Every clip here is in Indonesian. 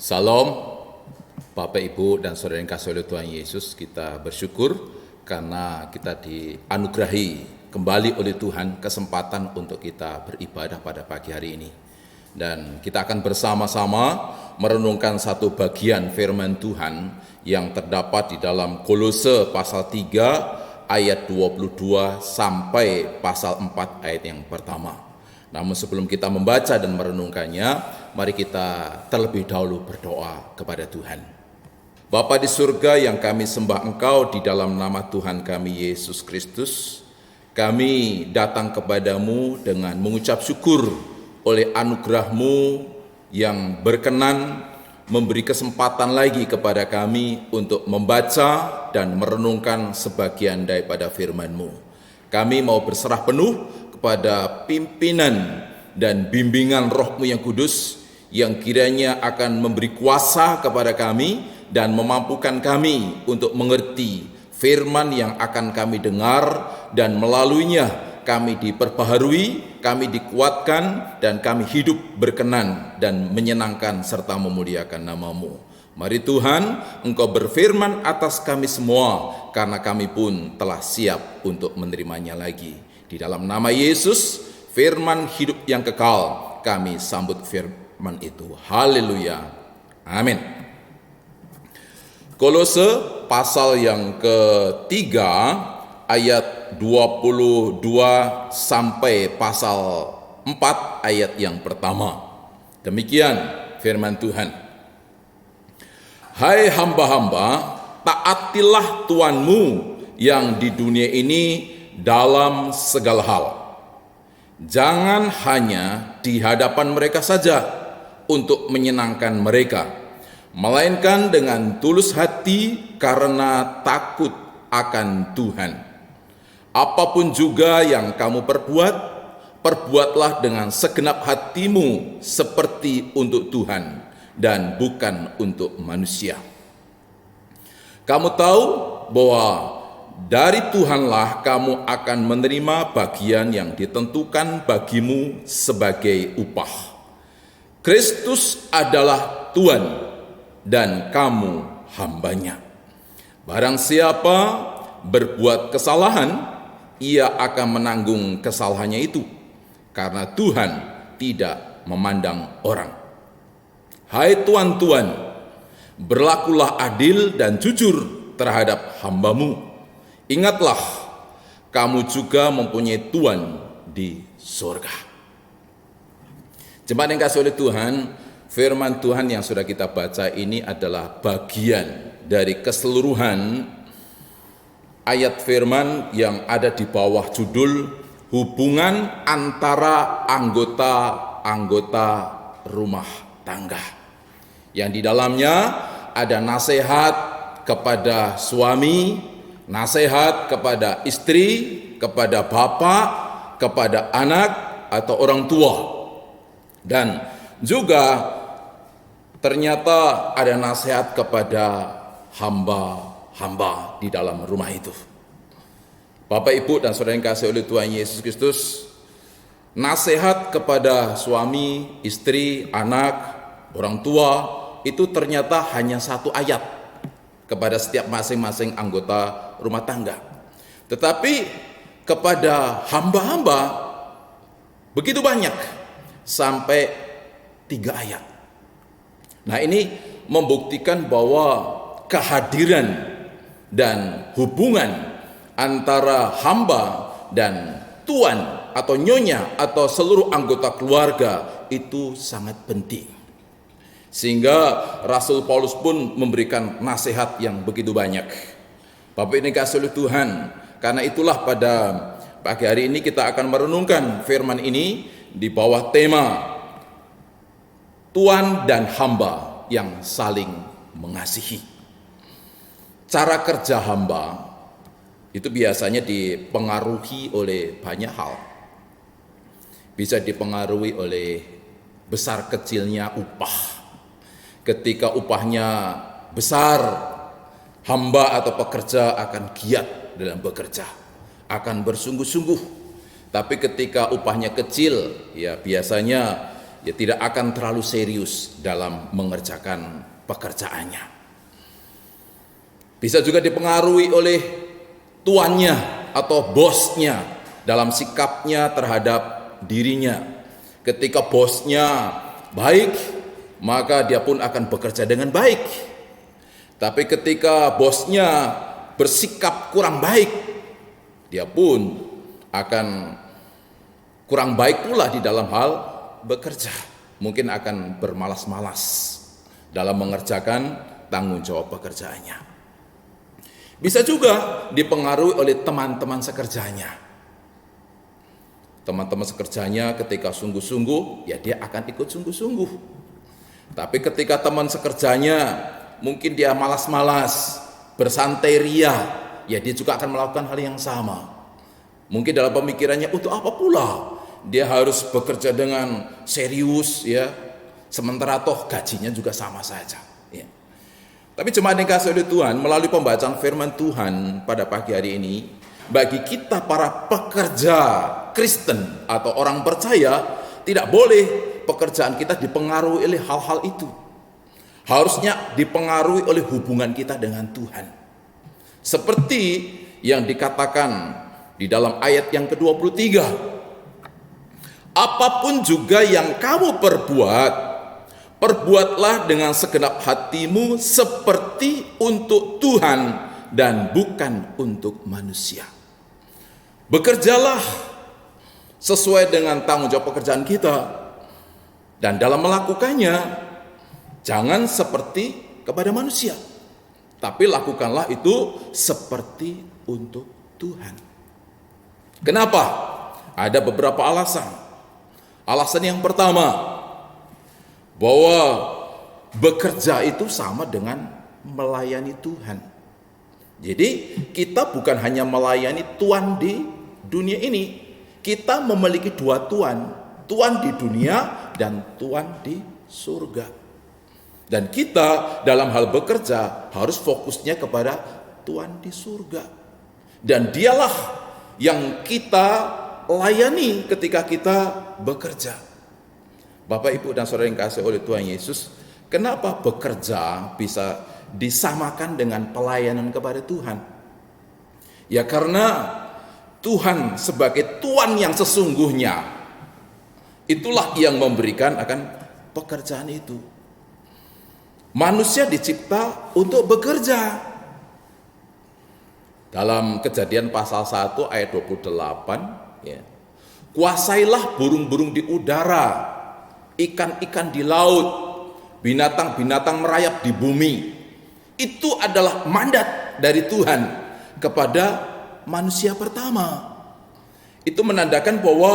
Salam Bapak Ibu dan Saudara yang kasih oleh Tuhan Yesus. Kita bersyukur karena kita dianugerahi kembali oleh Tuhan kesempatan untuk kita beribadah pada pagi hari ini. Dan kita akan bersama-sama merenungkan satu bagian firman Tuhan yang terdapat di dalam Kolose pasal 3 ayat 22 sampai pasal 4 ayat yang pertama. Namun sebelum kita membaca dan merenungkannya, mari kita terlebih dahulu berdoa kepada Tuhan. Bapa di surga yang kami sembah Engkau di dalam nama Tuhan kami Yesus Kristus, kami datang kepadamu dengan mengucap syukur oleh anugerah-Mu yang berkenan memberi kesempatan lagi kepada kami untuk membaca dan merenungkan sebagian daripada firman-Mu. Kami mau berserah penuh kepada pimpinan dan bimbingan Roh-Mu yang kudus yang kiranya akan memberi kuasa kepada kami dan memampukan kami untuk mengerti firman yang akan kami dengar, dan melaluinya kami diperbaharui, kami dikuatkan, dan kami hidup berkenan dan menyenangkan serta memuliakan nama-Mu. Mari Tuhan, Engkau berfirman atas kami semua, karena kami pun telah siap untuk menerimanya lagi. Di dalam nama Yesus, firman hidup yang kekal, kami sambut firman itu. Haleluya. Amin. Kolose pasal yang ketiga ayat 22 sampai pasal 4 ayat yang pertama. Demikian firman Tuhan. Hai hamba-hamba, taatilah Tuhanmu yang di dunia ini dalam segala hal. Jangan hanya di hadapan mereka saja untuk menyenangkan mereka, melainkan dengan tulus hati karena takut akan Tuhan. Apapun juga yang kamu perbuat, perbuatlah dengan segenap hatimu seperti untuk Tuhan dan bukan untuk manusia. Kamu tahu bahwa dari Tuhanlah kamu akan menerima bagian yang ditentukan bagimu sebagai upah. Kristus adalah Tuhan dan kamu hambanya. Barang siapa berbuat kesalahan, ia akan menanggung kesalahannya itu, karena Tuhan tidak memandang orang. Hai tuan-tuan, berlakulah adil dan jujur terhadap hamba-Mu. Ingatlah, kamu juga mempunyai Tuhan di surga. Jemaat yang kasih oleh Tuhan, firman Tuhan yang sudah kita baca ini adalah bagian dari keseluruhan ayat firman yang ada di bawah judul hubungan antara anggota-anggota rumah tangga. Yang di dalamnya ada nasihat kepada suami, nasihat kepada istri, kepada bapak, kepada anak atau orang tua. Dan juga ternyata ada nasihat kepada hamba-hamba di dalam rumah itu. Bapak, Ibu, dan Saudara yang kasih oleh Tuhan Yesus Kristus, nasihat kepada suami, istri, anak, orang tua itu ternyata hanya satu ayat kepada setiap masing-masing anggota rumah tangga. Tetapi kepada hamba-hamba begitu banyak, sampai 3 ayat. Nah, ini membuktikan bahwa kehadiran dan hubungan antara hamba dan tuan atau nyonya atau seluruh anggota keluarga itu sangat penting. Sehingga Rasul Paulus pun memberikan nasihat yang begitu banyak. Bapak ini kasih oleh Tuhan, karena itulah pada pagi hari ini kita akan merenungkan firman ini di bawah tema Tuan dan hamba yang saling mengasihi. Cara kerja hamba itu biasanya dipengaruhi oleh banyak hal. Bisa dipengaruhi oleh besar kecilnya upah. Ketika upahnya besar, hamba atau pekerja akan giat dalam bekerja, akan bersungguh-sungguh. Tapi ketika upahnya kecil, ya biasanya ya tidak akan terlalu serius dalam mengerjakan pekerjaannya. Bisa juga dipengaruhi oleh tuannya atau bosnya dalam sikapnya terhadap dirinya. Ketika bosnya baik, maka dia pun akan bekerja dengan baik. Tapi ketika bosnya bersikap kurang baik, dia pun akan kurang baik pula di dalam hal bekerja. Mungkin akan bermalas-malas dalam mengerjakan tanggung jawab pekerjaannya. Bisa juga dipengaruhi oleh teman-teman sekerjanya. Teman-teman sekerjanya ketika sungguh-sungguh, ya dia akan ikut sungguh-sungguh. Tapi ketika teman sekerjanya mungkin dia malas-malas, bersantai ria, ya dia juga akan melakukan hal yang sama. Mungkin dalam pemikirannya, untuk apa pula dia harus bekerja dengan serius, ya, sementara toh gajinya juga sama saja, ya. Tapi jemaat yang dikasihi oleh Tuhan, melalui pembacaan firman Tuhan pada pagi hari ini, bagi kita para pekerja Kristen atau orang percaya, tidak boleh pekerjaan kita dipengaruhi oleh hal-hal itu. Harusnya dipengaruhi oleh hubungan kita dengan Tuhan. Seperti yang dikatakan di dalam ayat yang ke-23. Apapun juga yang kamu perbuatlah dengan segenap hatimu seperti untuk Tuhan dan bukan untuk manusia. Bekerjalah sesuai dengan tanggung jawab pekerjaan kita, dan dalam melakukannya jangan seperti kepada manusia, tapi lakukanlah itu seperti untuk Tuhan. Kenapa? Ada beberapa alasan. Alasan yang pertama, bahwa bekerja itu sama dengan melayani Tuhan. Jadi kita bukan hanya melayani Tuhan di dunia ini, kita memiliki dua Tuhan, Tuhan di dunia dan Tuhan di surga. Dan kita dalam hal bekerja harus fokusnya kepada Tuhan di surga. Dan dialah yang kita layani ketika kita bekerja. Bapak, Ibu, dan saudara yang kasih oleh Tuhan Yesus, kenapa bekerja bisa disamakan dengan pelayanan kepada Tuhan? Ya karena Tuhan sebagai Tuhan yang sesungguhnya, itulah yang memberikan akan pekerjaan itu. Manusia dicipta untuk bekerja. Dalam Kejadian pasal 1 ayat 28, ya, kuasailah burung-burung di udara, ikan-ikan di laut, binatang-binatang merayap di bumi. Itu adalah mandat dari Tuhan kepada manusia pertama. Itu menandakan bahwa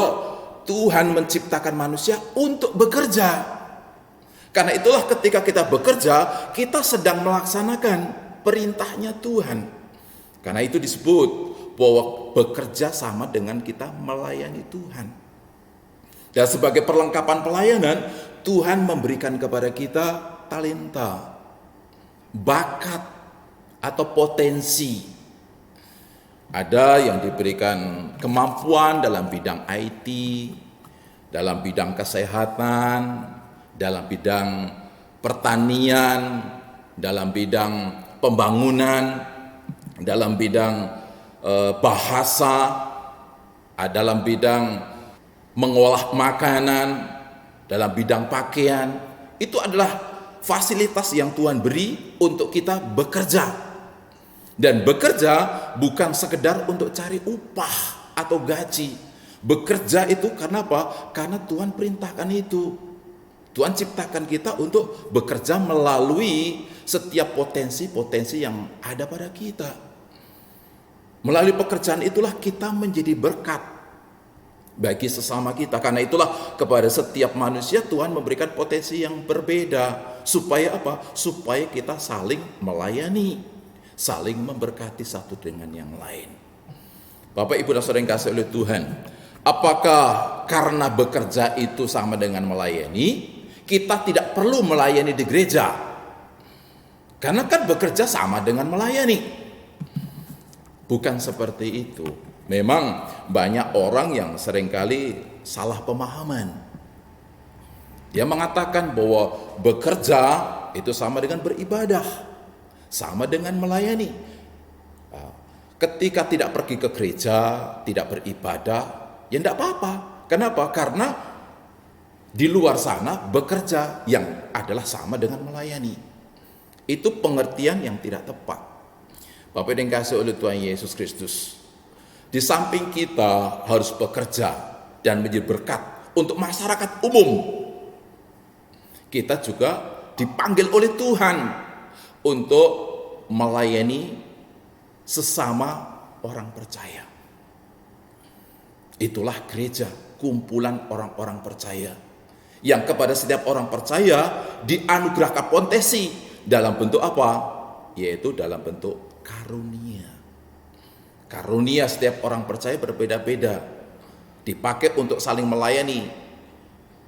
Tuhan menciptakan manusia untuk bekerja. Karena itulah ketika kita bekerja, kita sedang melaksanakan perintahnya Tuhan. Karena itu disebut bahwa bekerja sama dengan kita melayani Tuhan. Dan sebagai perlengkapan pelayanan, Tuhan memberikan kepada kita talenta, bakat, atau potensi. Ada yang diberikan kemampuan dalam bidang IT, dalam bidang kesehatan, dalam bidang pertanian, dalam bidang pembangunan, dalam bidang bahasa, dalam bidang mengolah makanan, dalam bidang pakaian. Itu adalah fasilitas yang Tuhan beri untuk kita bekerja. Dan bekerja bukan sekedar untuk cari upah atau gaji. Bekerja itu karena apa? Karena Tuhan perintahkan itu. Tuhan ciptakan kita untuk bekerja melalui setiap potensi-potensi yang ada pada kita. Melalui pekerjaan itulah kita menjadi berkat bagi sesama kita. Karena itulah kepada setiap manusia Tuhan memberikan potensi yang berbeda. Supaya apa? Supaya kita saling melayani, saling memberkati satu dengan yang lain. Bapak, Ibu, dan saudara yang kasih oleh Tuhan, apakah karena bekerja itu sama dengan melayani, kita tidak perlu melayani di gereja? Karena kan bekerja sama dengan melayani. Bukan seperti itu. Memang banyak orang yang seringkali salah pemahaman. Dia mengatakan bahwa bekerja itu sama dengan beribadah, sama dengan melayani. Ketika tidak pergi ke gereja, tidak beribadah, ya tidak apa-apa. Kenapa? Karena di luar sana bekerja yang adalah sama dengan melayani. Itu pengertian yang tidak tepat. Bapak yang dikasihi oleh Tuhan Yesus Kristus, di samping kita harus bekerja dan menjadi berkat untuk masyarakat umum, kita juga dipanggil oleh Tuhan untuk melayani sesama orang percaya. Itulah gereja, kumpulan orang-orang percaya yang kepada setiap orang percaya dianugerahkan potensi dalam bentuk apa? Yaitu dalam bentuk karunia. Karunia setiap orang percaya berbeda-beda, dipakai untuk saling melayani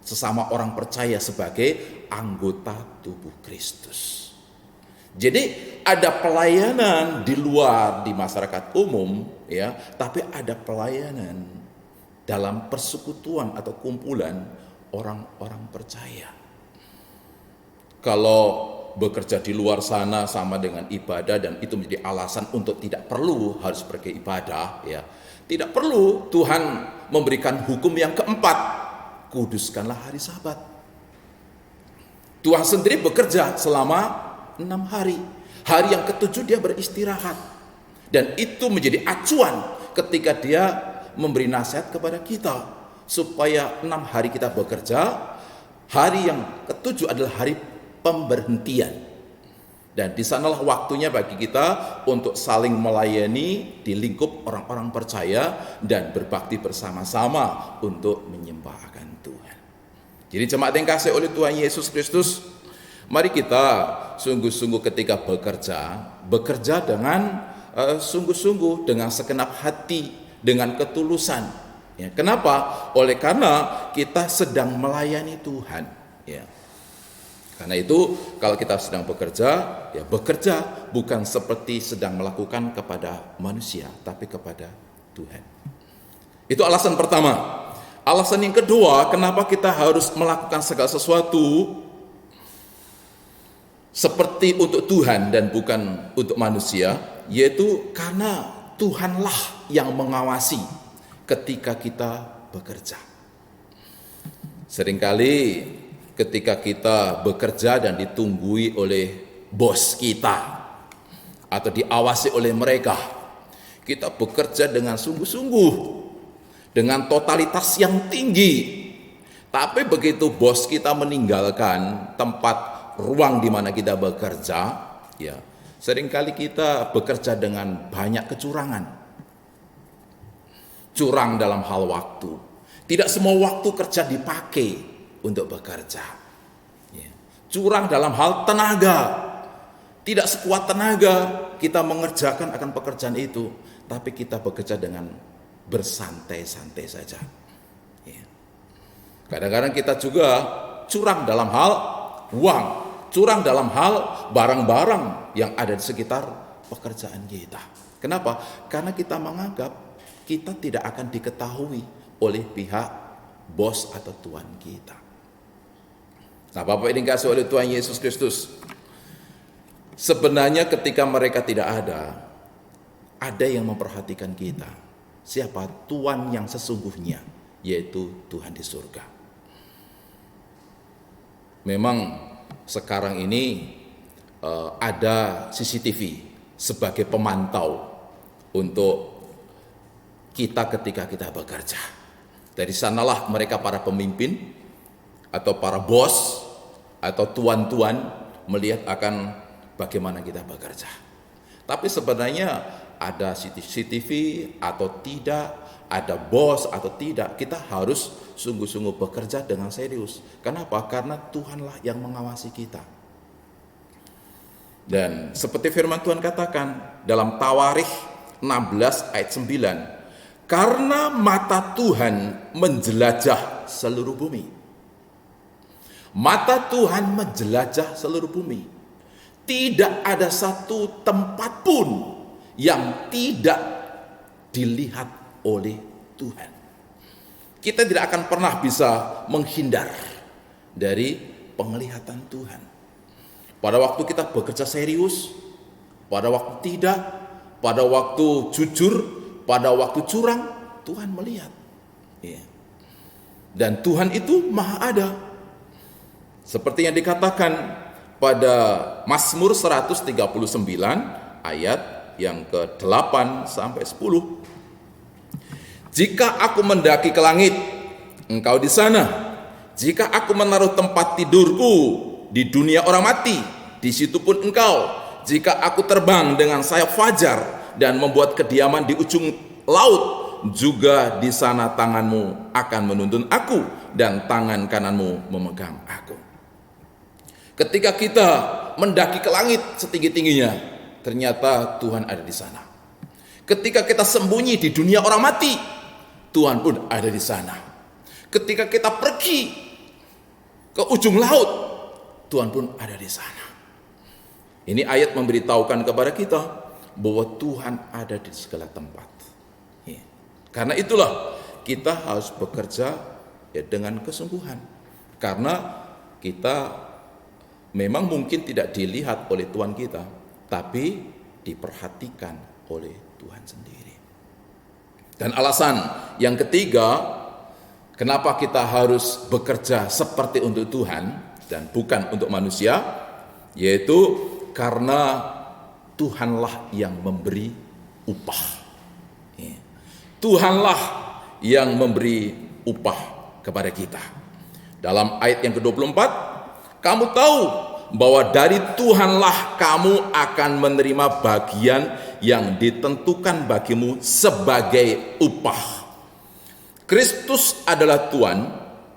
sesama orang percaya sebagai anggota tubuh Kristus. Jadi ada pelayanan di luar di masyarakat umum, ya, tapi ada pelayanan dalam persekutuan atau kumpulan orang-orang percaya. Kalau bekerja di luar sana sama dengan ibadah dan itu menjadi alasan untuk tidak perlu harus pergi ibadah, ya, tidak perlu Tuhan memberikan hukum yang keempat, kuduskanlah hari Sabat. Tuhan sendiri bekerja selama 6 hari. Hari yang ketujuh dia beristirahat. Dan itu menjadi acuan ketika dia memberi nasihat kepada kita. Supaya 6 hari kita bekerja, hari yang ketujuh adalah hari pemberhentian. Dan di sanalah waktunya bagi kita untuk saling melayani di lingkup orang-orang percaya dan berbakti bersama-sama untuk menyembah akan Tuhan. Jadi jemaat yang kasih oleh Tuhan Yesus Kristus, mari kita sungguh-sungguh ketika bekerja dengan sungguh-sungguh, dengan segenap hati, dengan ketulusan. Ya, kenapa? Oleh karena kita sedang melayani Tuhan. Ya. Karena itu kalau kita sedang bekerja, ya bekerja bukan seperti sedang melakukan kepada manusia, tapi kepada Tuhan. Itu alasan pertama. Alasan yang kedua, kenapa kita harus melakukan segala sesuatu seperti untuk Tuhan dan bukan untuk manusia, yaitu karena Tuhanlah yang mengawasi ketika kita bekerja. Seringkali ketika kita bekerja dan ditunggui oleh bos kita atau diawasi oleh mereka, kita bekerja dengan sungguh-sungguh, dengan totalitas yang tinggi. Tapi begitu bos kita meninggalkan tempat ruang di mana kita bekerja, ya, seringkali kita bekerja dengan banyak kecurangan. Curang dalam hal waktu. Tidak semua waktu kerja dipakai untuk bekerja. Ya. Curang dalam hal tenaga. Tidak sekuat tenaga kita mengerjakan akan pekerjaan itu, tapi kita bekerja dengan bersantai-santai saja. Ya. Kadang-kadang kita juga curang dalam hal uang, curang dalam hal barang-barang yang ada di sekitar pekerjaan kita. Kenapa? Karena kita menganggap kita tidak akan diketahui oleh pihak bos atau tuan kita. Nah, Bapak ini dikasihi oleh Tuhan Yesus Kristus, sebenarnya ketika mereka tidak ada yang memperhatikan kita. Siapa? Tuan yang sesungguhnya, yaitu Tuhan di surga. Memang sekarang ini ada CCTV sebagai pemantau untuk kita ketika kita bekerja. Dari sanalah mereka para pemimpin atau para bos atau tuan-tuan melihat akan bagaimana kita bekerja. Tapi sebenarnya ada CCTV atau tidak, ada bos atau tidak, kita harus sungguh-sungguh bekerja dengan serius. Kenapa? Karena Tuhanlah yang mengawasi kita. Dan seperti firman Tuhan katakan dalam Tawarikh 16 ayat 9, karena mata Tuhan menjelajah seluruh bumi. Mata Tuhan menjelajah seluruh bumi. Tidak ada satu tempat pun yang tidak dilihat oleh Tuhan. Kita tidak akan pernah bisa menghindar dari penglihatan Tuhan. Pada waktu kita bekerja serius, pada waktu tidak, pada waktu jujur, pada waktu curang, Tuhan melihat. Ya. Dan Tuhan itu maha ada. Seperti yang dikatakan pada Mazmur 139 ayat yang ke-8 sampai 10. Jika aku mendaki ke langit, engkau di sana. Jika aku menaruh tempat tidurku di dunia orang mati, di situ pun engkau. Jika aku terbang dengan sayap fajar dan membuat kediaman di ujung laut, juga di sana tanganmu akan menuntun aku dan tangan kananmu memegang aku. Ketika kita mendaki ke langit setinggi-tingginya, ternyata Tuhan ada di sana. Ketika kita sembunyi di dunia orang mati, Tuhan pun ada di sana. Ketika kita pergi ke ujung laut, Tuhan pun ada di sana. Ini ayat memberitahukan kepada kita bahwa Tuhan ada di segala tempat. Ya. Karena itulah kita harus bekerja ya dengan kesungguhan. Karena kita memang mungkin tidak dilihat oleh Tuhan kita, tapi diperhatikan oleh Tuhan sendiri. Dan alasan yang ketiga, kenapa kita harus bekerja seperti untuk Tuhan dan bukan untuk manusia, yaitu karena Tuhanlah yang memberi upah. Tuhanlah yang memberi upah kepada kita. Dalam ayat yang ke-24, kamu tahu bahwa dari Tuhanlah kamu akan menerima bagian yang ditentukan bagimu sebagai upah. Kristus adalah Tuhan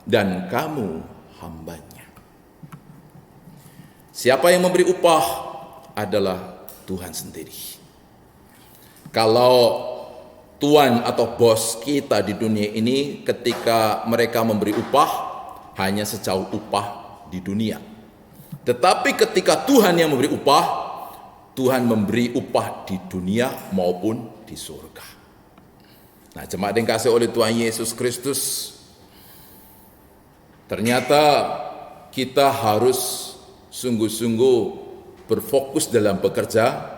dan kamu hambanya. Siapa yang memberi upah adalah Tuhan sendiri. Kalau tuan atau bos kita di dunia ini ketika mereka memberi upah hanya sejauh upah di dunia. Tetapi ketika Tuhan yang memberi upah, Tuhan memberi upah di dunia maupun di surga. Nah, jemaat yang dikasihi oleh Tuhan Yesus Kristus, ternyata kita harus sungguh-sungguh berfokus dalam bekerja,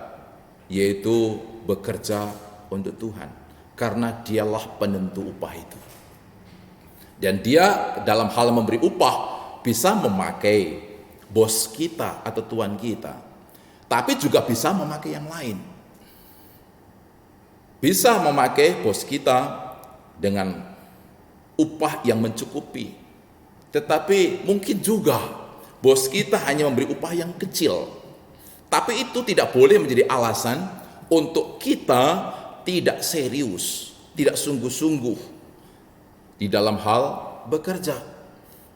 yaitu bekerja untuk Tuhan, karena dialah penentu upah itu. Dan dia dalam hal memberi upah bisa memakai bos kita atau tuan kita, tapi juga bisa memakai yang lain. Bisa memakai bos kita dengan upah yang mencukupi, tetapi mungkin juga bos kita hanya memberi upah yang kecil. Tapi itu tidak boleh menjadi alasan untuk kita tidak serius, tidak sungguh-sungguh di dalam hal bekerja.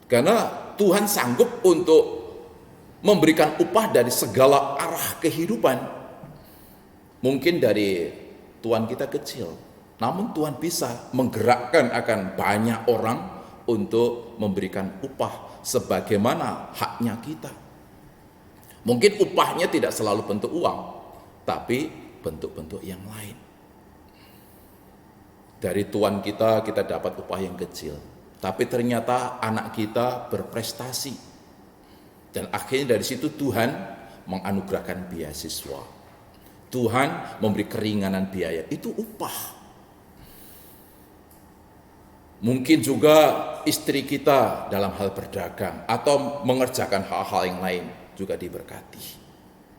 Karena Tuhan sanggup untuk memberikan upah dari segala arah kehidupan. Mungkin dari tuan kita kecil, namun Tuhan bisa menggerakkan akan banyak orang untuk memberikan upah sebagaimana haknya kita. Mungkin upahnya tidak selalu bentuk uang, tapi bentuk-bentuk yang lain. Dari tuan kita dapat upah yang kecil, tapi ternyata anak kita berprestasi. Dan akhirnya dari situ Tuhan menganugerahkan beasiswa. Tuhan memberi keringanan biaya, itu upah. Mungkin juga istri kita dalam hal berdagang atau mengerjakan hal-hal yang lain juga diberkati.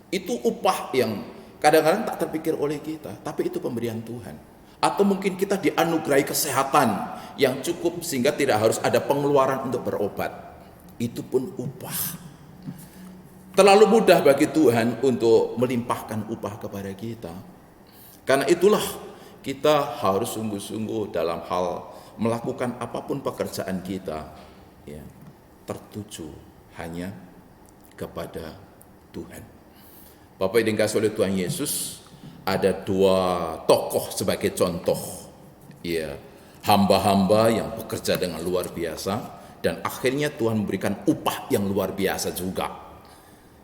Itu upah yang kadang-kadang tak terpikir oleh kita, tapi itu pemberian Tuhan. Atau mungkin kita dianugerahi kesehatan yang cukup sehingga tidak harus ada pengeluaran untuk berobat. Itu pun upah. Terlalu mudah bagi Tuhan untuk melimpahkan upah kepada kita. Karena itulah kita harus sungguh-sungguh dalam hal melakukan apapun pekerjaan kita, ya, tertuju hanya kepada Tuhan. Bapak yang dikasihi oleh Tuhan Yesus, ada dua tokoh sebagai contoh, ya, hamba-hamba yang bekerja dengan luar biasa dan akhirnya Tuhan memberikan upah yang luar biasa juga.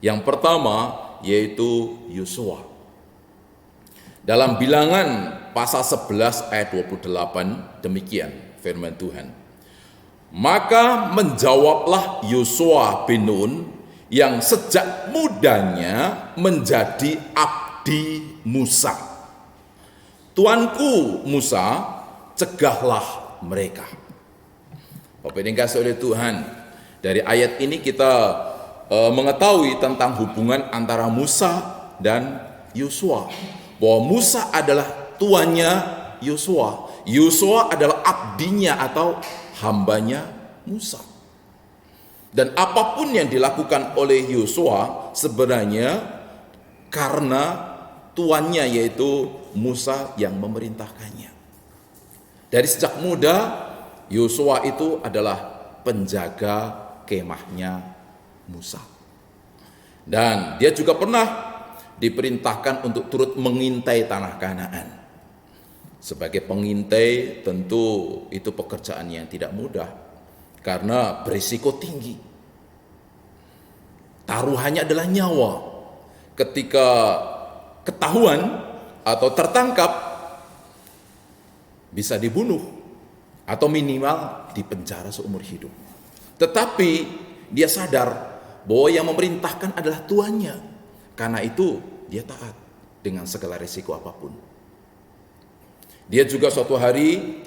Yang pertama yaitu Yosua. Dalam Bilangan pasal 11 ayat 28 demikian firman Tuhan. Maka menjawablah Yosua bin Nun yang sejak mudanya menjadi abdi Musa. Tuanku Musa, cegahlah mereka. Bapak yang dikasihi oleh Tuhan, dari ayat ini kita mengetahui tentang hubungan antara Musa dan Yosua. Bahwa Musa adalah tuannya Yosua. Yosua adalah abdinya atau hambanya Musa. Dan apapun yang dilakukan oleh Yosua sebenarnya karena tuannya, yaitu Musa yang memerintahkannya. Dari sejak muda Yosua itu adalah penjaga kemahnya Musa. Dan dia juga pernah diperintahkan untuk turut mengintai tanah Kanaan. Sebagai pengintai tentu itu pekerjaan yang tidak mudah karena berisiko tinggi. Taruhannya adalah nyawa. Ketika ketahuan atau tertangkap bisa dibunuh atau minimal dipenjara seumur hidup. Tetapi dia sadar bahwa yang memerintahkan adalah tuannya. Karena itu dia taat dengan segala risiko apapun. Dia juga suatu hari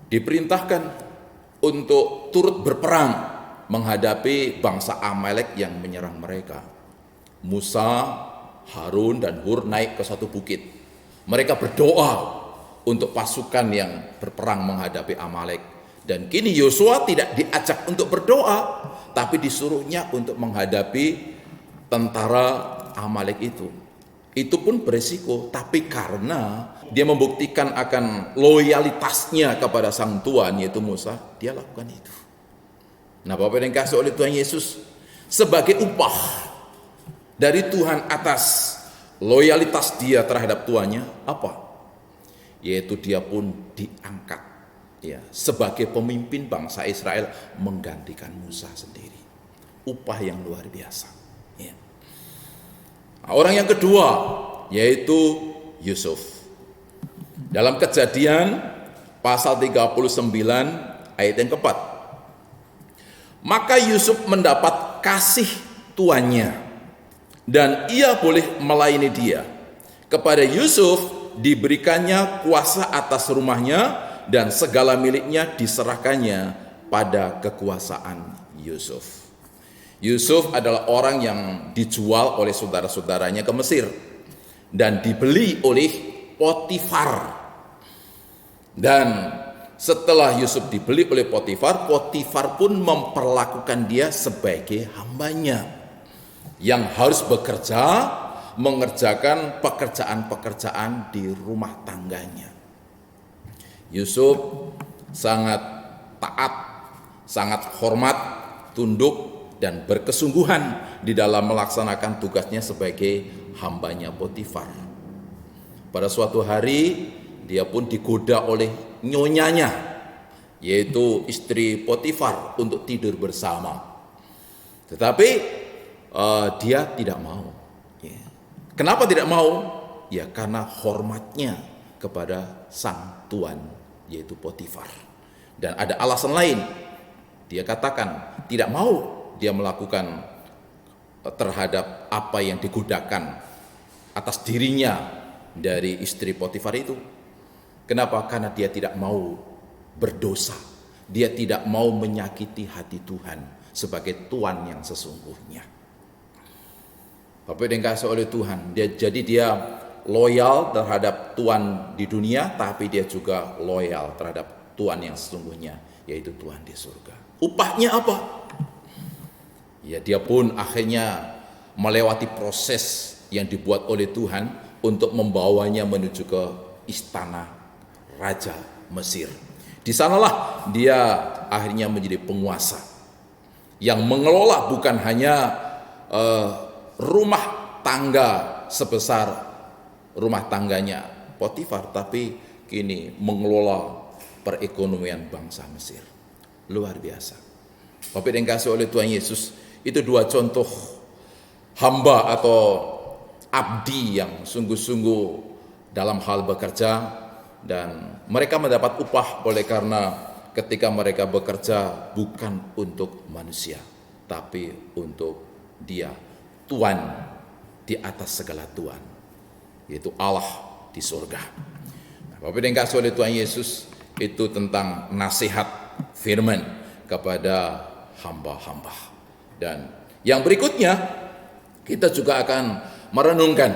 diperintahkan untuk turut berperang menghadapi bangsa Amalek yang menyerang mereka. Musa, Harun, dan Hur naik ke satu bukit. Mereka berdoa untuk pasukan yang berperang menghadapi Amalek. Dan kini Yosua tidak diajak untuk berdoa, tapi disuruhnya untuk menghadapi tentara Amalek itu. Itu pun beresiko, tapi karena dia membuktikan akan loyalitasnya kepada sang tuan, yaitu Musa, dia lakukan itu. Nah, Bapak yang dikasihi oleh Tuhan Yesus, sebagai upah dari Tuhan atas loyalitas dia terhadap tuannya, apa? Yaitu dia pun diangkat ya sebagai pemimpin bangsa Israel menggantikan Musa sendiri. Upah yang luar biasa. Ya. Nah, orang yang kedua yaitu Yusuf. Dalam Kejadian pasal 39 ayat yang keempat. Maka Yusuf mendapat kasih tuannya dan ia boleh melayani dia. Kepada Yusuf diberikannya kuasa atas rumahnya dan segala miliknya diserahkannya pada kekuasaan Yusuf. Yusuf adalah orang yang dijual oleh saudara-saudaranya ke Mesir dan dibeli oleh Potifar. Dan setelah Yusuf dibeli oleh Potifar, Potifar pun memperlakukan dia sebagai hambanya yang harus bekerja, mengerjakan pekerjaan-pekerjaan di rumah tangganya. Yusuf sangat taat, sangat hormat, tunduk, dan berkesungguhan di dalam melaksanakan tugasnya sebagai hambanya Potifar. Pada suatu hari dia pun digoda oleh nyonyanya, yaitu istri Potifar, untuk tidur bersama. Tetapi dia tidak mau. Kenapa tidak mau? Ya karena hormatnya kepada sang tuan, yaitu Potifar. Dan ada alasan lain. Dia katakan tidak mau dia melakukan terhadap apa yang digodakan atas dirinya dari istri Potifar itu. Kenapa? Karena dia tidak mau berdosa. Dia tidak mau menyakiti hati Tuhan sebagai tuan yang sesungguhnya. Bapak yang dikasihi oleh Tuhan, jadi dia loyal terhadap Tuhan di dunia, tapi dia juga loyal terhadap Tuhan yang sesungguhnya, yaitu Tuhan di surga. Upahnya apa? Ya, dia pun akhirnya melewati proses yang dibuat oleh Tuhan untuk membawanya menuju ke istana Raja Mesir. Di sanalah dia akhirnya menjadi penguasa yang mengelola bukan hanya rumah tangga sebesar rumah tangganya Potifar, tapi kini mengelola perekonomian bangsa Mesir. Luar biasa. Bapak yang dikasihi oleh Tuhan Yesus, itu dua contoh hamba atau abdi yang sungguh-sungguh dalam hal bekerja, dan mereka mendapat upah oleh karena ketika mereka bekerja bukan untuk manusia, tapi untuk Dia, Tuhan di atas segala Tuhan, yaitu Allah di surga. Bapak dan kasih oleh Tuhan Yesus, itu tentang nasihat firman kepada hamba-hamba. Dan yang berikutnya, kita juga akan merenungkan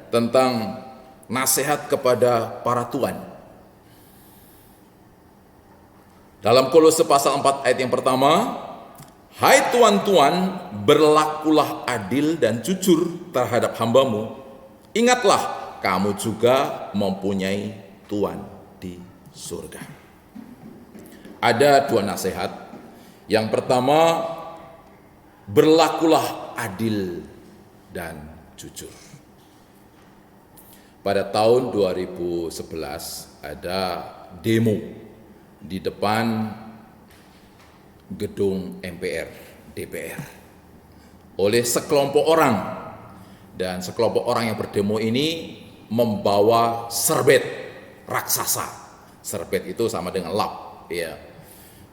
tentang nasihat kepada para tuan. Dalam Kolose pasal 4 ayat yang pertama, hai tuan-tuan, berlakulah adil dan jujur terhadap hambamu. Ingatlah, kamu juga mempunyai Tuhan di surga. Ada dua nasihat. Yang pertama, berlakulah adil dan jujur. Pada tahun 2011 ada demo di depan gedung MPR, DPR oleh sekelompok orang, dan sekelompok orang yang berdemo ini membawa serbet raksasa. Serbet itu sama dengan lap, ya.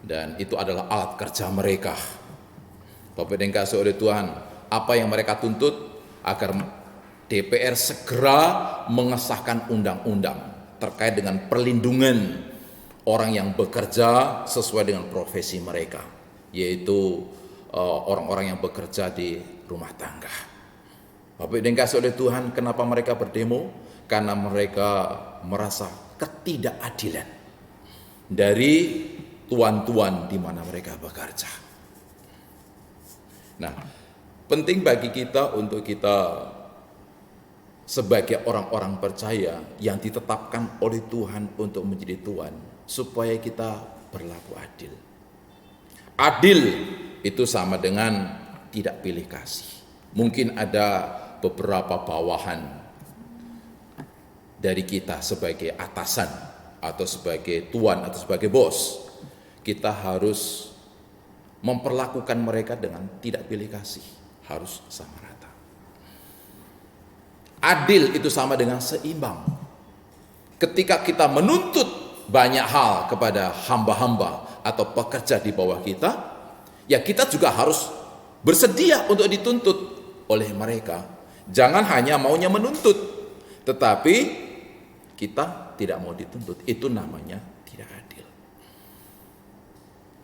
Dan itu adalah alat kerja mereka. Bapak dan kasih oleh Tuhan, apa yang mereka tuntut agar DPR segera mengesahkan undang-undang terkait dengan perlindungan orang yang bekerja sesuai dengan profesi mereka, yaitu orang-orang yang bekerja di rumah tangga. Bapak dan kasih oleh Tuhan, kenapa mereka berdemo? Karena mereka merasa ketidakadilan dari tuan-tuan di mana mereka bekerja. Nah, penting bagi kita untuk kita sebagai orang-orang percaya yang ditetapkan oleh Tuhan untuk menjadi tuan, supaya kita berlaku adil. Adil itu sama dengan tidak pilih kasih. Mungkin ada beberapa bawahan dari kita sebagai atasan atau sebagai tuan atau sebagai bos. Kita harus memperlakukan mereka dengan tidak pilih kasih, harus sama rata. Adil itu sama dengan seimbang. Ketika kita menuntut banyak hal kepada hamba-hamba atau pekerja di bawah kita, ya kita juga harus bersedia untuk dituntut oleh mereka. Jangan hanya maunya menuntut, tetapi kita tidak mau dituntut. Itu namanya tidak adil.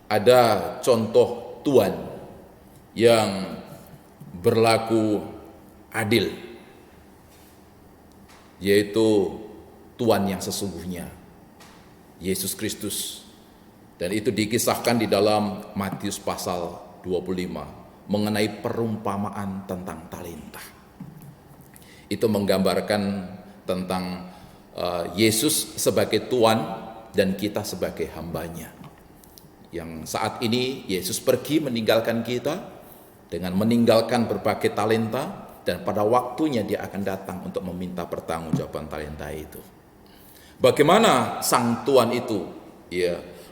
Ada contoh tuan yang berlaku adil, yaitu Tuhan yang sesungguhnya, Yesus Kristus. Dan itu dikisahkan di dalam Matius pasal 25 mengenai perumpamaan tentang talenta. Itu menggambarkan tentang Yesus sebagai Tuhan dan kita sebagai hambanya. Yang saat ini Yesus pergi meninggalkan kita dengan meninggalkan berbagai talenta, dan pada waktunya Dia akan datang untuk meminta pertanggungjawaban talenta itu. Bagaimana sang Tuhan itu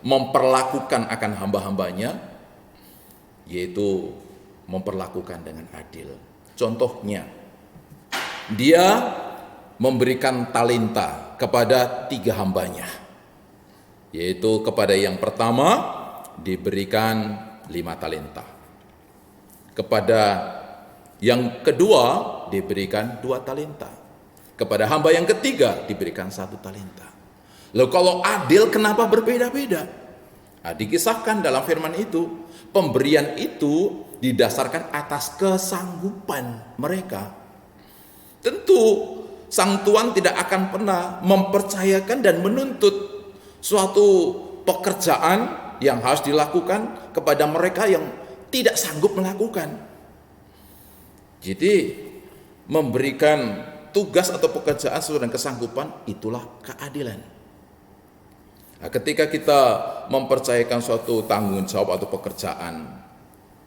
memperlakukan akan hamba-hambanya, yaitu memperlakukan dengan adil. Contohnya, Dia memberikan talenta kepada 3 hambanya, yaitu kepada yang pertama diberikan 5 talenta, kepada yang kedua diberikan 2 talenta, kepada hamba yang ketiga diberikan 1 talenta. Lalu kalau adil, kenapa berbeda-beda? Nah, dikisahkan dalam firman itu, pemberian itu didasarkan atas kesanggupan mereka. Tentu sang Tuan tidak akan pernah mempercayakan dan menuntut suatu pekerjaan yang harus dilakukan kepada mereka yang tidak sanggup melakukan. Jadi memberikan tugas atau pekerjaan sesuai dengan kesanggupan, itulah keadilan. Nah, ketika kita mempercayakan suatu tanggung jawab atau pekerjaan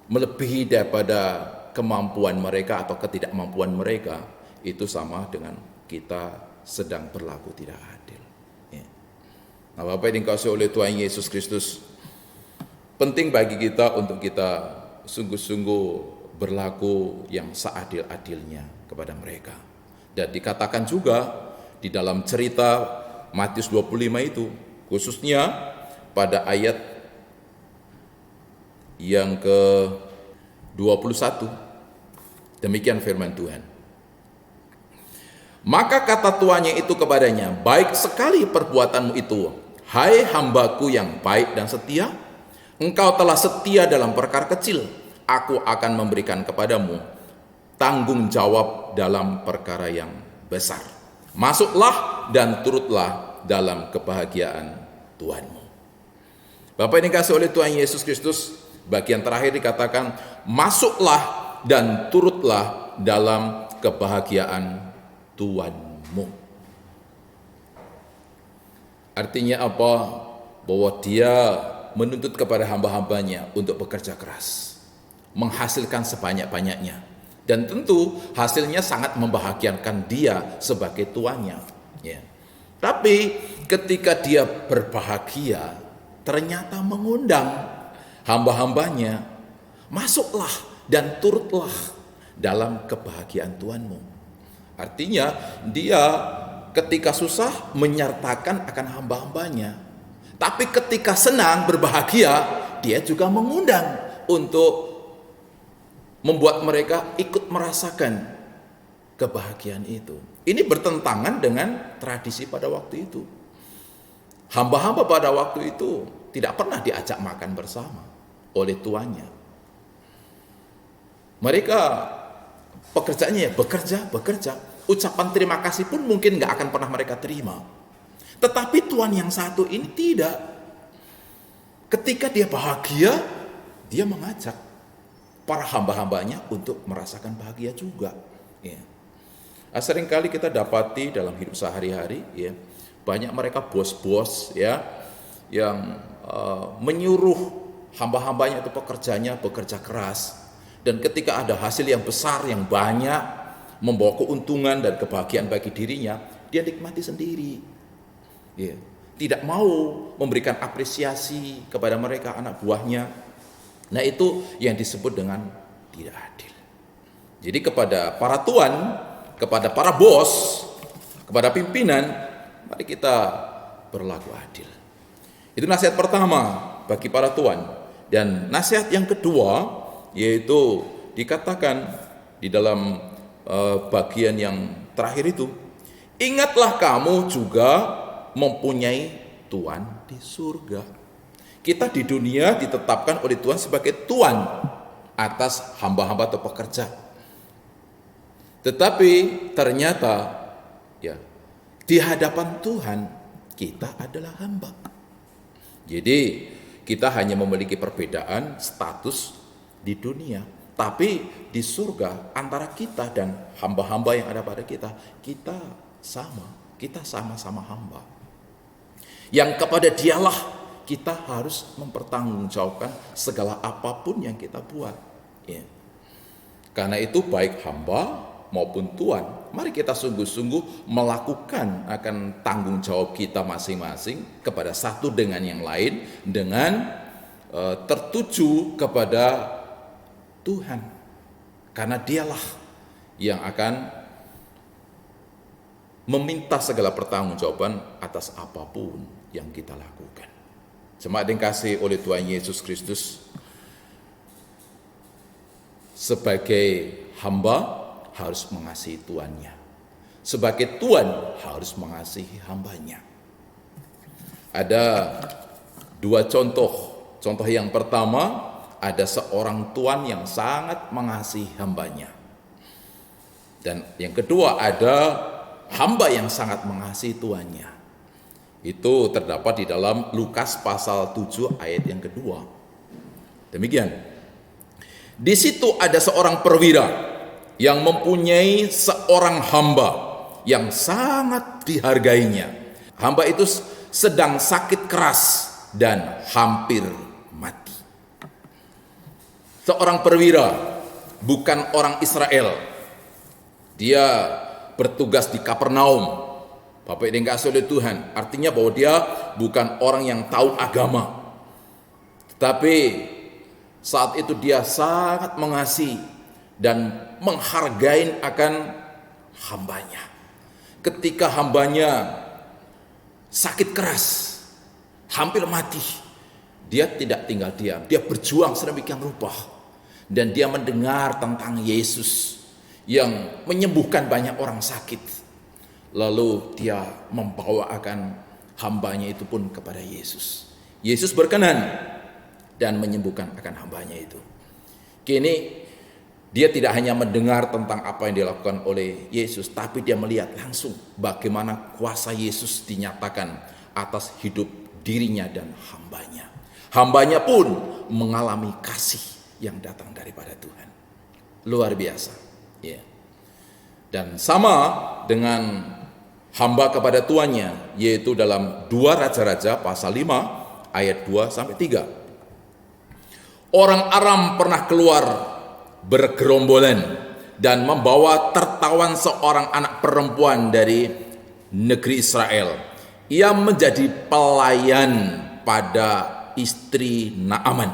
melebihi daripada kemampuan mereka atau ketidakmampuan mereka, itu sama dengan kita sedang berlaku tidak adil. Nah, Bapak yang dikasihi oleh Tuhan Yesus Kristus, penting bagi kita untuk kita sungguh-sungguh berlaku yang seadil-adilnya kepada mereka. Dan dikatakan juga di dalam cerita Matius 25 itu, khususnya pada ayat yang ke-21. Demikian firman Tuhan. Maka kata tuannya itu kepadanya, baik sekali perbuatanmu itu, hai hambaku yang baik dan setia. Engkau telah setia dalam perkara kecil, aku akan memberikan kepadamu tanggung jawab dalam perkara yang besar. Masuklah dan turutlah dalam kebahagiaan Tuhanmu. Bapak ini kasih oleh Tuhan Yesus Kristus, bagian terakhir dikatakan, masuklah dan turutlah dalam kebahagiaan Tuhanmu. Artinya apa? Bahwa dia menuntut kepada hamba-hambanya untuk bekerja keras, menghasilkan sebanyak-banyaknya. Dan tentu hasilnya sangat membahagiakan dia sebagai tuannya. Ya. Tapi ketika dia berbahagia, ternyata mengundang hamba-hambanya, masuklah dan turutlah dalam kebahagiaan Tuhanmu. Artinya dia ketika susah menyertakan akan hamba-hambanya. Tapi ketika senang, berbahagia, dia juga mengundang untuk membuat mereka ikut merasakan kebahagiaan itu. Ini bertentangan dengan tradisi pada waktu itu. Hamba-hamba pada waktu itu tidak pernah diajak makan bersama oleh tuannya. Mereka pekerjaannya bekerja. Ucapan terima kasih pun mungkin nggak akan pernah mereka terima. Tetapi tuan yang satu ini tidak. Ketika dia bahagia, dia mengajak para hamba-hambanya untuk merasakan bahagia juga. Ya. Seringkali kita dapati dalam hidup sehari-hari, ya, banyak mereka bos-bos, ya, yang menyuruh hamba-hambanya atau pekerjanya bekerja keras, dan ketika ada hasil yang besar, yang banyak, membawa keuntungan dan kebahagiaan bagi dirinya, dia nikmati sendiri. Ya. Tidak mau memberikan apresiasi kepada mereka, anak buahnya. Nah, itu yang disebut dengan tidak adil. Jadi kepada para tuan, kepada para bos, kepada pimpinan, mari kita berlaku adil. Itu nasihat pertama bagi para tuan. Dan nasihat yang kedua, yaitu dikatakan di dalam bagian yang terakhir itu, ingatlah kamu juga mempunyai Tuhan di surga. Kita di dunia ditetapkan oleh Tuhan sebagai Tuan atas hamba-hamba atau pekerja. Tetapi ternyata ya, di hadapan Tuhan kita adalah hamba. Jadi kita hanya memiliki perbedaan status di dunia, tapi di surga antara kita dan hamba-hamba yang ada pada kita sama, kita sama-sama hamba. Yang kepada dialah kita harus mempertanggungjawabkan segala apapun yang kita buat. Ya. Karena itu baik hamba maupun tuan, mari kita sungguh-sungguh melakukan akan tanggung jawab kita masing-masing kepada satu dengan yang lain, dengan tertuju kepada Tuhan. Karena dialah yang akan meminta segala pertanggungjawaban atas apapun yang kita lakukan. Jemaat yang dikasihi oleh Tuhan Yesus Kristus, sebagai hamba harus mengasihi tuannya. Sebagai tuan harus mengasihi hambanya. Ada dua contoh. Contoh yang pertama, ada seorang tuan yang sangat mengasihi hambanya. Dan yang kedua, ada hamba yang sangat mengasihi tuannya. Itu terdapat di dalam Lukas pasal 7 ayat yang kedua. Demikian. Di situ ada seorang perwira yang mempunyai seorang hamba yang sangat dihargainya. Hamba itu sedang sakit keras dan hampir mati. Seorang perwira, bukan orang Israel. Dia bertugas di Kapernaum. Bapak yang dikasihi oleh Tuhan, artinya bahwa dia bukan orang yang tahu agama. Tetapi saat itu dia sangat mengasihi dan menghargai akan hambanya. Ketika hambanya sakit keras, hampir mati, Dia tidak tinggal diam, dia berjuang sedemikian rupa. Dan dia mendengar tentang Yesus yang menyembuhkan banyak orang sakit. Lalu dia membawakan hambanya itu pun kepada Yesus. Yesus berkenan dan menyembuhkan akan hambanya itu. Kini dia tidak hanya mendengar tentang apa yang dilakukan oleh Yesus, tapi dia melihat langsung bagaimana kuasa Yesus dinyatakan atas hidup dirinya dan hambanya. Hambanya pun mengalami kasih yang datang daripada Tuhan. Luar biasa. Ya. Dan sama dengan hamba kepada tuannya, yaitu dalam 2 Raja-Raja pasal 5 ayat 2 sampai 3. Orang Aram pernah keluar bergerombolan dan membawa tertawan seorang anak perempuan dari negeri Israel. Ia menjadi pelayan pada istri Naaman.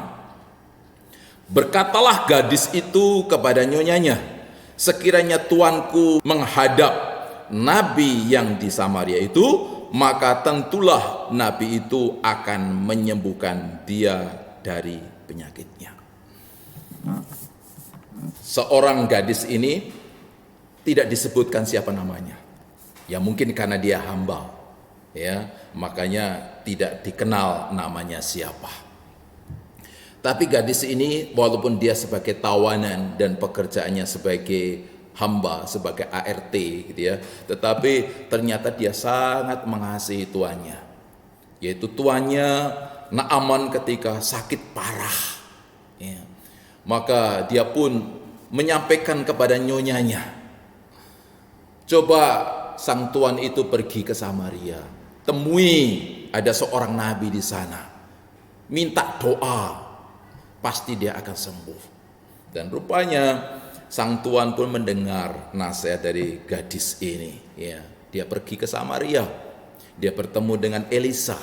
Berkatalah gadis itu kepada nyonyanya, sekiranya tuanku menghadap nabi yang di Samaria itu, maka tentulah nabi itu akan menyembuhkan dia dari penyakitnya. Seorang gadis ini tidak disebutkan siapa namanya. Ya mungkin karena dia hamba, ya, makanya tidak dikenal namanya siapa. Tapi gadis ini walaupun dia sebagai tawanan dan pekerjaannya sebagai hamba, sebagai ART gitu ya, tetapi ternyata dia sangat mengasihi tuannya. Yaitu tuannya Naaman ketika sakit parah. Ya. Maka dia pun menyampaikan kepada nyonyanya, coba sang tuan itu pergi ke Samaria, temui ada seorang nabi di sana, minta doa, pasti dia akan sembuh. Dan rupanya sang tuan pun mendengar nasihat dari gadis ini. Ya, dia pergi ke Samaria, dia bertemu dengan Elisa,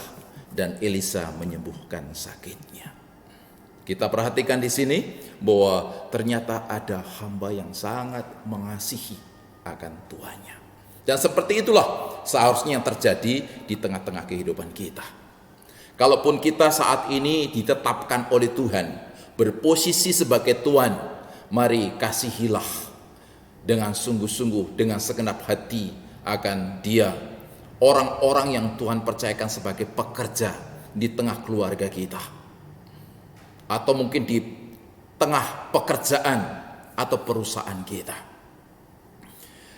dan Elisa menyembuhkan sakitnya. Kita perhatikan di sini bahwa ternyata ada hamba yang sangat mengasihi akan tuannya. Dan seperti itulah seharusnya yang terjadi di tengah-tengah kehidupan kita. Kalaupun kita saat ini ditetapkan oleh Tuhan berposisi sebagai tuan, mari kasihilah dengan sungguh-sungguh, dengan segenap hati akan dia, orang-orang yang Tuhan percayakan sebagai pekerja di tengah keluarga kita, atau mungkin di tengah pekerjaan atau perusahaan kita.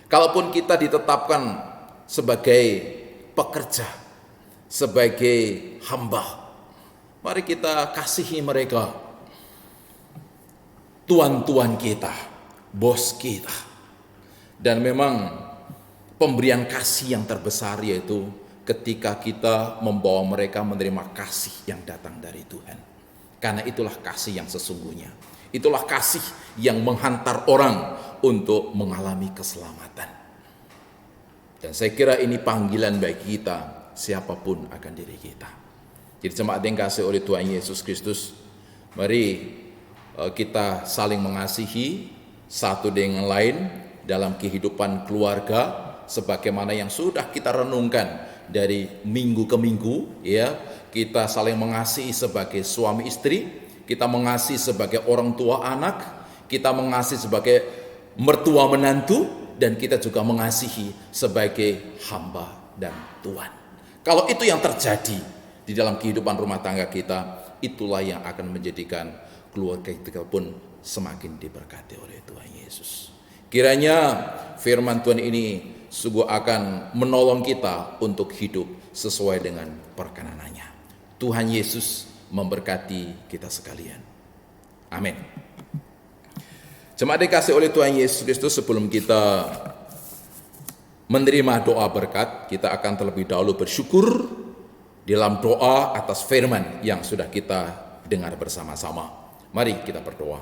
Kalaupun kita ditetapkan sebagai pekerja, sebagai hamba, mari kita kasihi mereka, tuan-tuan kita, bos kita. Dan memang pemberian kasih yang terbesar yaitu ketika kita membawa mereka menerima kasih yang datang dari Tuhan. Karena itulah kasih yang sesungguhnya. Itulah kasih yang menghantar orang untuk mengalami keselamatan. Dan saya kira ini panggilan bagi kita, siapapun akan diri kita. Jadi jemaat yang kasih oleh Tuhan Yesus Kristus, mari kita saling mengasihi satu dengan lain dalam kehidupan keluarga, sebagaimana yang sudah kita renungkan dari minggu ke minggu, ya. Kita saling mengasihi sebagai suami istri, kita mengasihi sebagai orang tua anak, kita mengasihi sebagai mertua menantu, dan kita juga mengasihi sebagai hamba dan tuan. Kalau itu yang terjadi di dalam kehidupan rumah tangga kita, itulah yang akan menjadikan keluarga kita pun semakin diberkati oleh Tuhan Yesus. Kiranya firman Tuhan ini sungguh akan menolong kita untuk hidup sesuai dengan perkenanannya. Tuhan Yesus memberkati kita sekalian. Amin. Jemaat dikasih oleh Tuhan Yesus Kristus, sebelum kita menerima doa berkat, kita akan terlebih dahulu bersyukur dalam doa atas firman yang sudah kita dengar bersama-sama. Mari kita berdoa.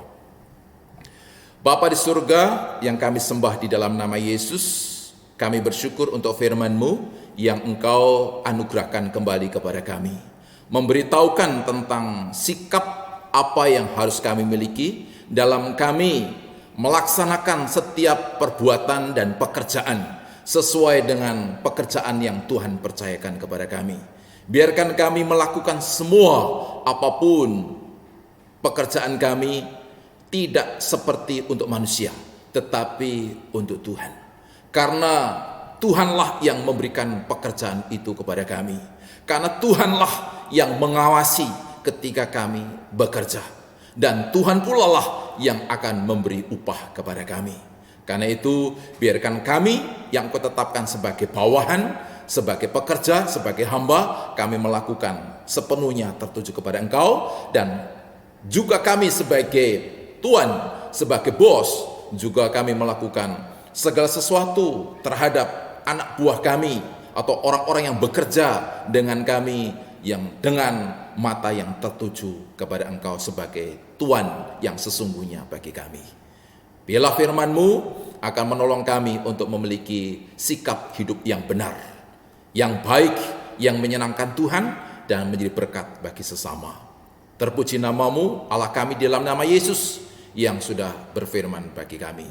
Bapa di surga yang kami sembah di dalam nama Yesus, kami bersyukur untuk firman-Mu yang Engkau anugerahkan kembali kepada kami. Memberitahukan tentang sikap apa yang harus kami miliki dalam kami melaksanakan setiap perbuatan dan pekerjaan sesuai dengan pekerjaan yang Tuhan percayakan kepada kami. Biarkan kami melakukan semua apapun pekerjaan kami tidak seperti untuk manusia, tetapi untuk Tuhan. Karena Tuhanlah yang memberikan pekerjaan itu kepada kami. Karena Tuhanlah yang mengawasi ketika kami bekerja. Dan Tuhan pula lah yang akan memberi upah kepada kami. Karena itu biarkan kami yang Kau tetapkan sebagai bawahan, sebagai pekerja, sebagai hamba, kami melakukan sepenuhnya tertuju kepada Engkau. Dan juga kami sebagai Tuan, sebagai bos, juga kami melakukan segala sesuatu terhadap anak buah kami atau orang-orang yang bekerja dengan kami yang dengan mata yang tertuju kepada Engkau sebagai Tuan yang sesungguhnya bagi kami. Biarlah firman-Mu akan menolong kami untuk memiliki sikap hidup yang benar, yang baik, yang menyenangkan Tuhan dan menjadi berkat bagi sesama. Terpuji nama-Mu Allah kami di dalam nama Yesus yang sudah berfirman bagi kami.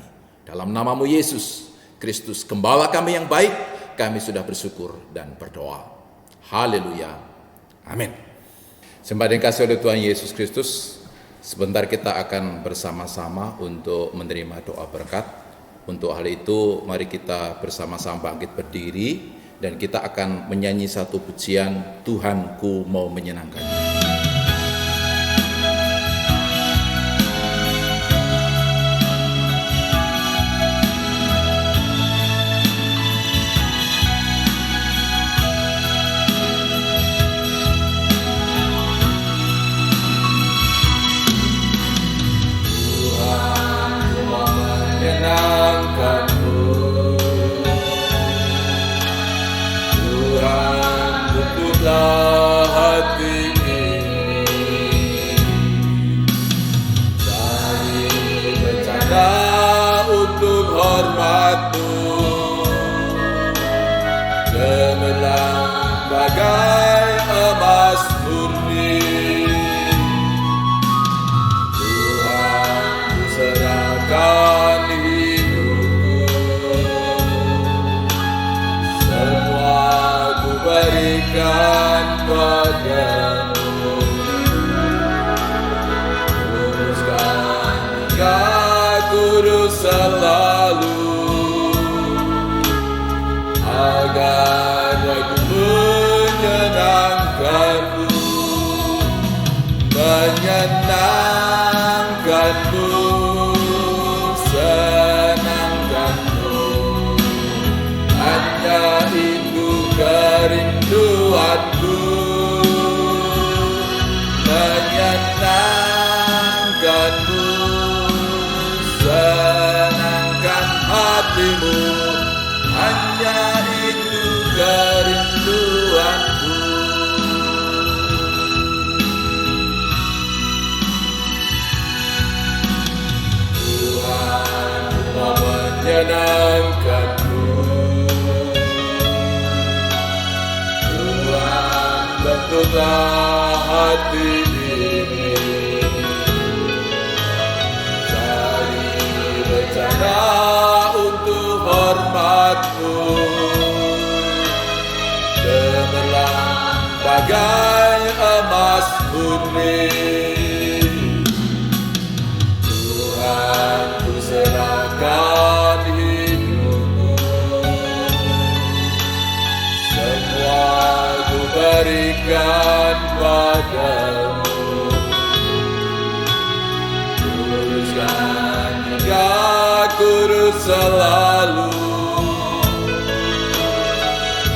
Dalam nama-Mu Yesus Kristus, Gembala kami yang baik, kami sudah bersyukur dan berdoa. Haleluya. Amin. Sembah dikasihi oleh Tuhan Yesus Kristus, sebentar kita akan bersama-sama untuk menerima doa berkat. Untuk hal itu, mari kita bersama-sama bangkit berdiri dan kita akan menyanyi satu pujian, Tuhanku mau menyenangkanmu. Cemerlang bagai emas murni, Tuhan ku serahkan hidupku, semua ku berikan padamu. Uruskan hingga kudus selalu, agar aku menyenangkanmu, senangkanmu. Hanya itu kerinduanku, menyenangkanmu, senangkan hatimu. Hanya itu kerinduanku. Tuhan mau menyenangkanmu, Tuhan bentuklah hati ini, cari rencana untuk hormat-Mu, cemerlang bagai emas murni. Tuhan ku serahkan hidupku, semua ku berikan padamu. Uruskan hingga kudus selalu,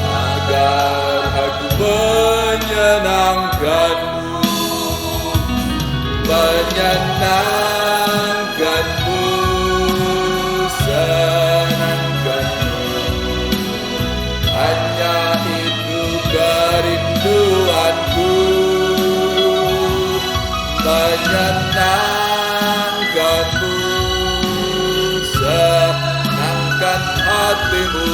agar aku menyenangkanmu, menyenangkanmu, senangkanmu. Hanya itu kerinduanku, menyenangkanmu, senangkan hatimu.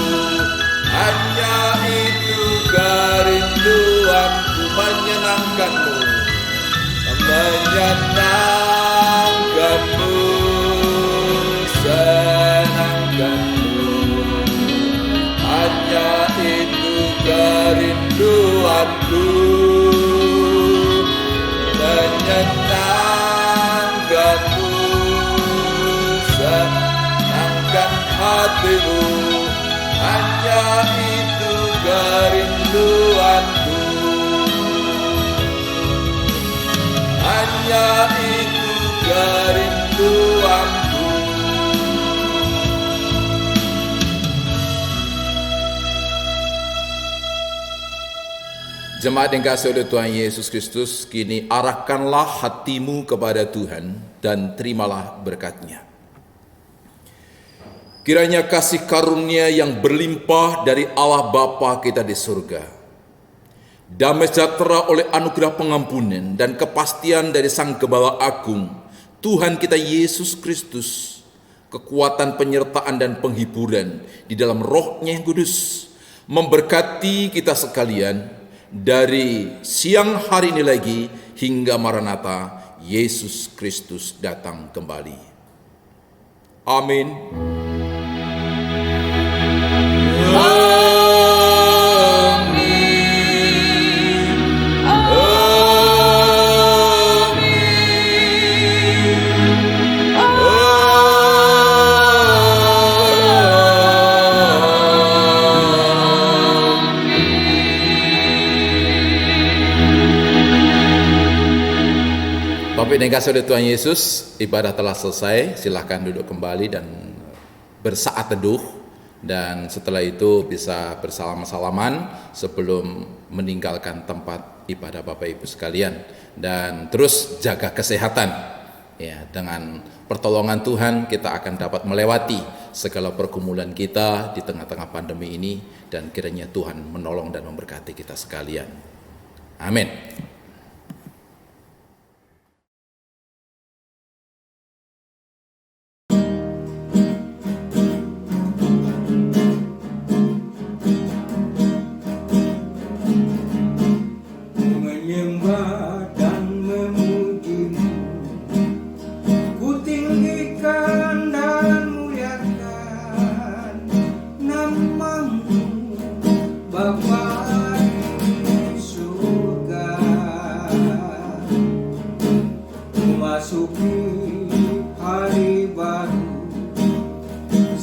Hanya itu kerinduanku, menyenangkanmu, menyenangkanmu, senangkanmu. Hanya itu kerinduanku, waktu menyenangkanmu, senangkan hatimu, hanya itu kerinduanku, hanya itu kerinduanku. Jemaat yang kasih oleh Tuhan Yesus Kristus, kini arahkanlah hatimu kepada Tuhan dan terimalah berkat-Nya. Kiranya kasih karunia yang berlimpah dari Allah Bapa kita di surga, damai sejahtera oleh anugerah pengampunan dan kepastian dari Sang Gembala Agung, Tuhan kita Yesus Kristus, kekuatan penyertaan dan penghiburan di dalam Roh-Nya yang kudus, memberkati kita sekalian, dari siang hari ini lagi hingga Maranatha Yesus Kristus datang kembali. Amin. Bapak yang dikasihi oleh Tuhan Yesus, ibadah telah selesai. Silakan duduk kembali dan bersaat teduh, dan setelah itu bisa bersalam-salaman sebelum meninggalkan tempat ibadah Bapak Ibu sekalian, dan terus jaga kesehatan. Ya, dengan pertolongan Tuhan kita akan dapat melewati segala pergumulan kita di tengah-tengah pandemi ini, dan kiranya Tuhan menolong dan memberkati kita sekalian. Amin.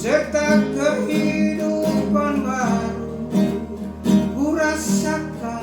Serta kehidupan baru ku rasakan.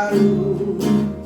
baru